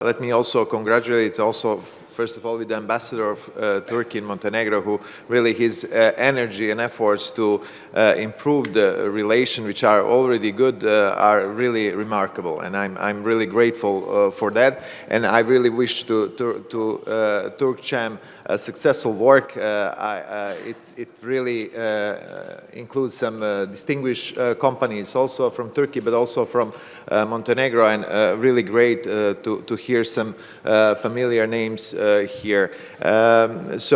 Let me also congratulate first of all, with the ambassador of Turkey in Montenegro, who really his energy and efforts to improve the relations, which are already good, are really remarkable. And I'm really grateful for that. And I really wish to Turkcem a successful work. It really includes some distinguished companies also from Turkey, but also from Montenegro, and really great to hear some familiar names here. As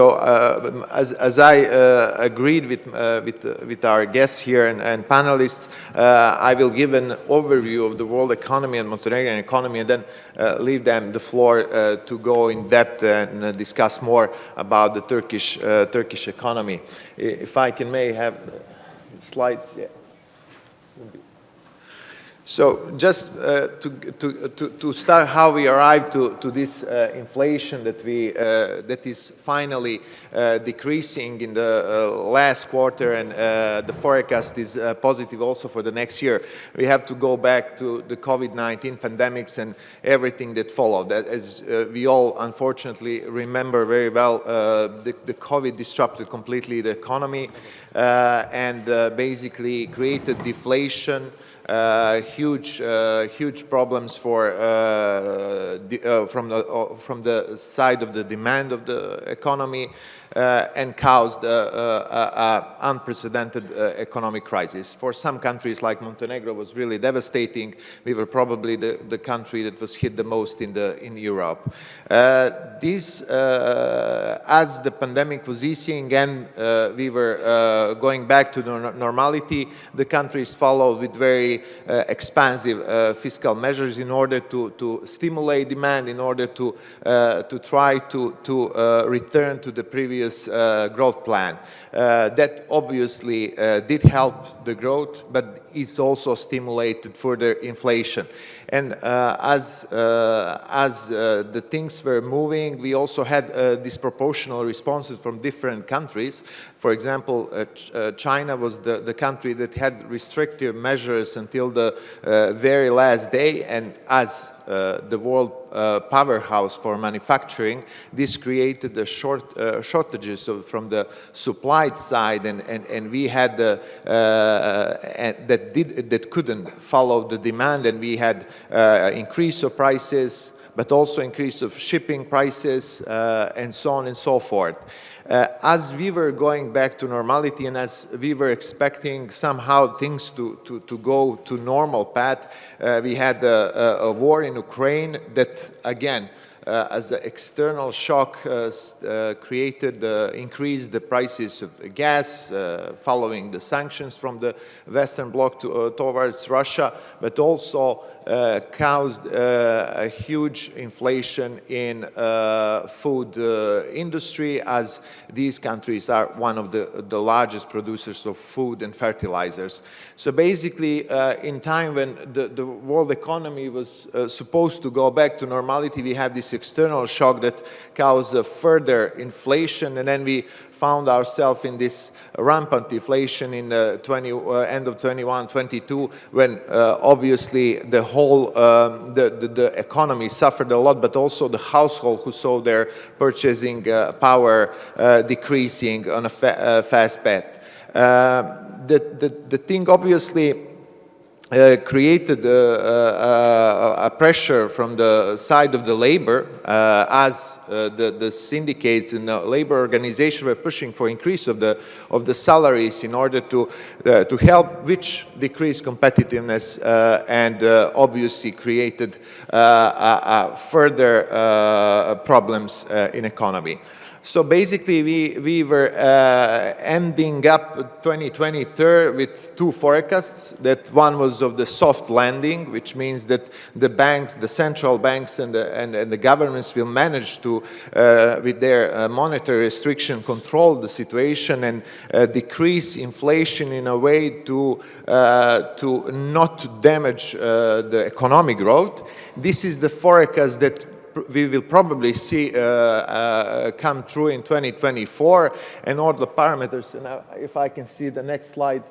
I agreed with our guests here and panelists, I will give an overview of the world economy and Montenegrin economy, and then leave them the floor to go in depth and discuss more about the Turkish economy. If I may have slides. Yeah. So just to start how we arrived to this inflation that is finally decreasing in the last quarter, and the forecast is positive also for the next year. We have to go back to the COVID-19 pandemics and everything that followed. As we all unfortunately remember very well, the COVID disrupted completely the economy and basically created deflation. Huge problems from the side of the demand of the economy, and caused an unprecedented economic crisis. For some countries like Montenegro, it was really devastating. We were probably the country that was hit the most in Europe. As the pandemic was easing and we were going back to normality, the countries followed with very expansive fiscal measures in order to stimulate demand, in order to try to return to the previous growth plan. That obviously did help the growth, but it's also stimulated further inflation. And as the things were moving, we also had disproportional responses from different countries. For example, China was the country that had restrictive measures until the very last day, and as the world powerhouse for manufacturing, this created the shortages from the supply side, and we had that couldn't follow the demand, and we had increase of prices, but also increase of shipping prices, and so on and so forth. As we were going back to normality, and as we were expecting somehow things to go to normal path, we had a war in Ukraine that, again, as an external shock, increased the prices of gas following the sanctions from the Western Bloc towards Russia, but also caused a huge inflation in food industry, as these countries are one of the largest producers of food and fertilizers. So basically, in time when the world economy was supposed to go back to normality, we have this external shock that caused further inflation, and then we found ourselves in this rampant inflation in end of 21, 22, when obviously the whole the economy suffered a lot, but also the household, who saw their purchasing power decreasing on a fast path. The thing obviously created a pressure from the side of the labor, as the syndicates and the labor organization were pushing for increase of the salaries in order to help, which decreased competitiveness and obviously created further problems in economy. So basically, we were ending up 2023 with two forecasts. That one was of the soft landing, which means that the banks, the central banks, and the governments will manage to, with their monetary restriction, control the situation and decrease inflation in a way to not damage the economic growth. This is the forecast that we will probably see come true in 2024, and all the parameters. And if I can see the next slide,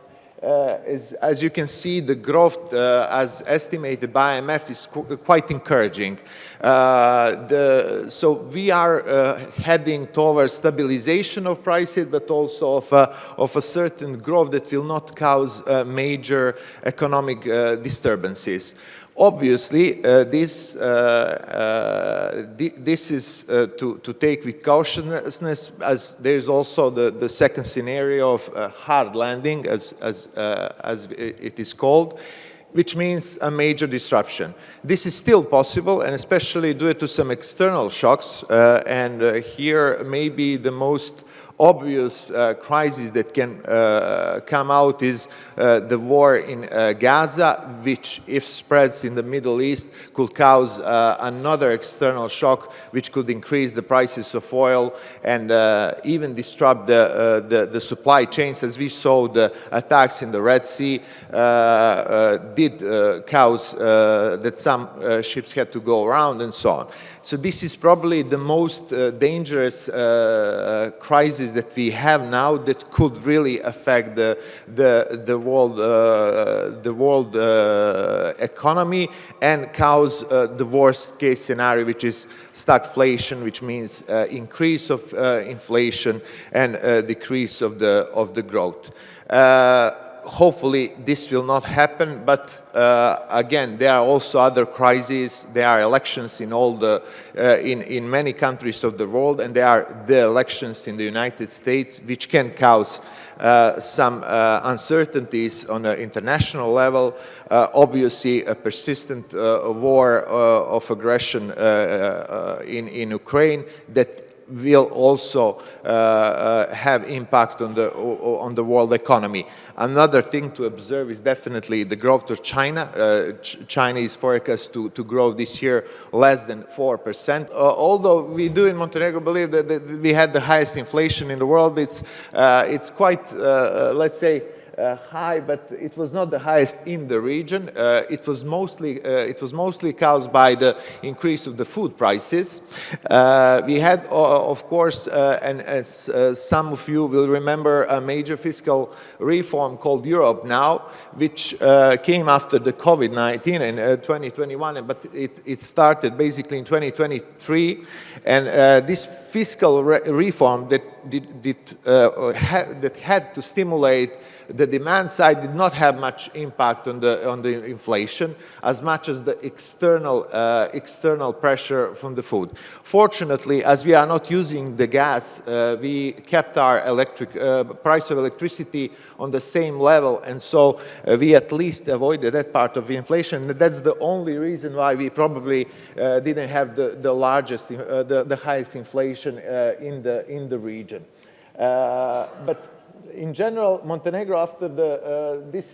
as you can see, the growth as estimated by IMF is quite encouraging. So we are heading towards stabilization of prices, but also of a certain growth that will not cause major economic disturbances. Obviously, this is to take with cautiousness, as there is also the second scenario of hard landing, as it is called, which means a major disruption. This is still possible, and especially due to some external shocks. Here, maybe the most obvious crisis that can come out is the war in Gaza, which, if spreads in the Middle East, could cause another external shock, which could increase the prices of oil and even disrupt the supply chains. As we saw, the attacks in the Red Sea did cause that some ships had to go around and so on. So this is probably the most dangerous crisis that we have now that could really affect the world economy and cause the worst case scenario, which is stagflation, which means increase of inflation and decrease of the growth. Hopefully this will not happen, but again, there are also other crises. There are elections in in many countries of the world, and there are the elections in the United States, which can cause some uncertainties on an international level. Obviously, a persistent war of aggression in Ukraine that will also have impact on the world economy. Another thing to observe is definitely the growth of China. China is forecast to grow this year less than 4%. Although we do in Montenegro believe that we had the highest inflation in the world, it's quite, let's say, high, but it was not the highest in the region. It was mostly caused by the increase of the food prices. We had, of course, and as some of you will remember, a major fiscal reform called Europe Now, which came after the COVID-19 in 2021, but it started basically in 2023. And this fiscal reform that had to stimulate the demand side did not have much impact on the inflation, as much as the external pressure from the food. Fortunately, as we are not using the gas, we kept our price of electricity on the same level, and so we at least avoided that part of the inflation. That's the only reason why we probably didn't have the highest inflation in the region. But in general, Montenegro, after these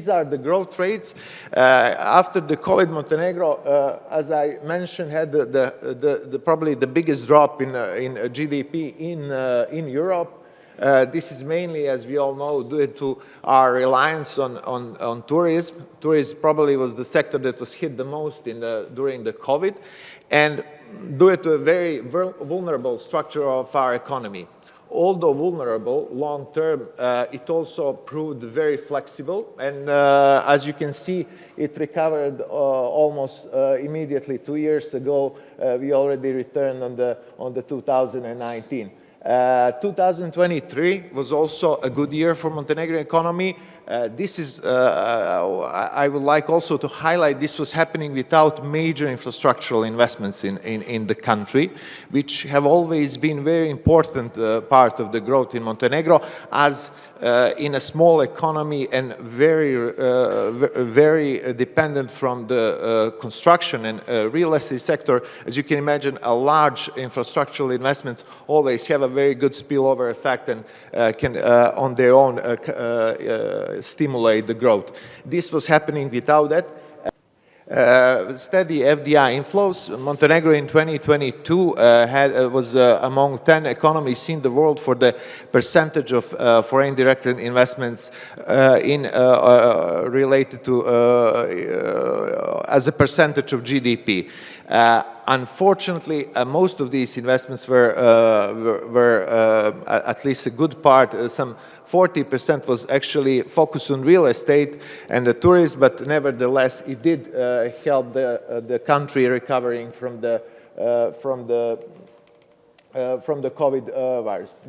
are the growth rates. After the COVID, Montenegro, as I mentioned, had probably the biggest drop in GDP in Europe. This is mainly, as we all know, due to our reliance on tourism. Tourism probably was the sector that was hit the most during the COVID, and due to a very vulnerable structure of our economy. Although vulnerable long-term, it also proved very flexible, and as you can see, it recovered almost immediately. 2 years ago, we already returned on the 2019. 2023 was also a good year for Montenegro economy. This is, I would like also to highlight, this was happening without major infrastructural investments in the country, which have always been very important part of the growth in Montenegro, as in a small economy and very dependent from the construction and real estate sector. As you can imagine, a large infrastructural investments always have a very good spillover effect and can on their own stimulate the growth. This was happening without that. Steady FDI inflows. Montenegro in 2022 was among 10 economies in the world for the percentage of foreign direct investments related to as a percentage of GDP. Unfortunately, most of these investments were at least a good part, some 40% was actually focused on real estate and the tourism, but nevertheless, it did help the country recovering from the COVID virus.